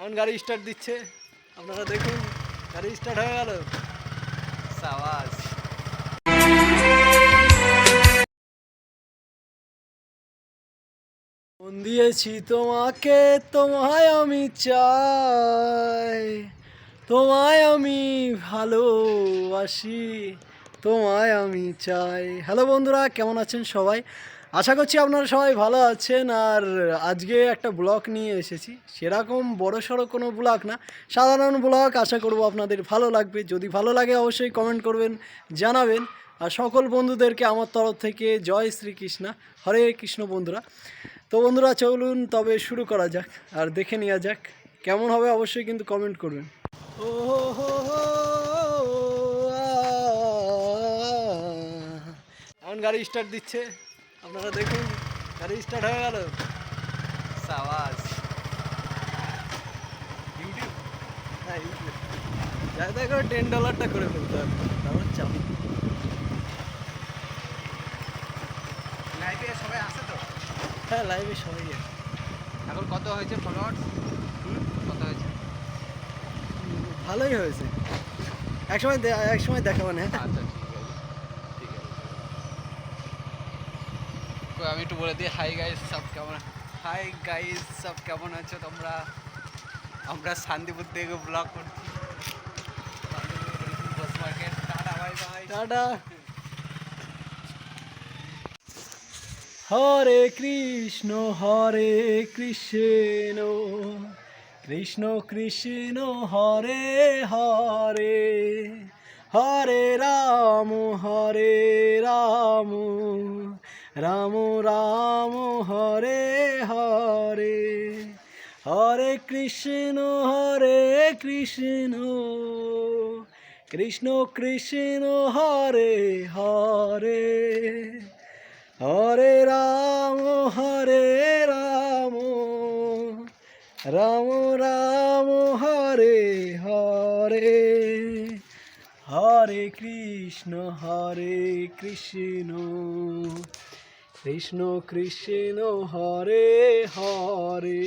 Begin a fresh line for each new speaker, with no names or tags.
এখন গাড়ি স্টার্ট দিচ্ছে, আপনারা দেখুন গাড়ি স্টার্ট হয়ে গেল। সাবাস। মন দিয়েছি তোমাকে, তোমায় আমি চাই, তোমায় আমি ভালোবাসি, তোমায় আমি চাই। হ্যালো বন্ধুরা, কেমন আছেন সবাই? আশা করছি আপনারা সবাই ভালো আছেন। আর আজকে একটা ব্লগ নিয়ে এসেছি, সেরকম বড়সড় কোনো ব্লগ না, সাধারণ ব্লগ। আশা করব আপনাদের ভালো লাগবে। যদি ভালো লাগে অবশ্যই কমেন্ট করবেন, জানাবেন। আর সকল বন্ধুদেরকে আমার তরফ থেকে জয় শ্রীকৃষ্ণ, হরে কৃষ্ণ বন্ধুরা। তো বন্ধুরা চলুন তবে শুরু করা যাক, আর দেখে নেওয়া যাক কেমন হবে। অবশ্যই কিন্তু কমেন্ট করবেন। ও হো হো হো, এখন গাড়ি স্টার্ট দিচ্ছে, আপনারা দেখুন গাড়ি স্টার্ট হয়ে গেল। সাবাস। ইউটিউব, হ্যাঁ ইউটিউব। যাতে করে $10টা করে ফেলতে হবে, তারপর চাবি।
লাইভে সবাই আছে তো?
হ্যাঁ লাইভে সবাই আছে।
এখন কত হয়েছে ফলোয়ার্স? কত হয়েছে?
ভালোই হয়েছে। একসময় দেখাবো না।
আচ্ছা ঠিক আছে, ঠিক আছে। তো আমি একটু বলে দিই, হাই গাইস সব কেমন, হাই গাইস সব কেমন আছো তোমরা? আমরা শান্তিপুর থেকে ব্লগ করছি, bus market. Tata bye bye.
Tata. Hare Krishna Krishna Krishna Hare Hare, Hare Ram Ram Ram Hare Hare, Hare Krishna Krishna Krishna Hare Hare, Hare Ram Ram Ram Hare Hare, Hare Krishna Krishna Krishna Hare হরে।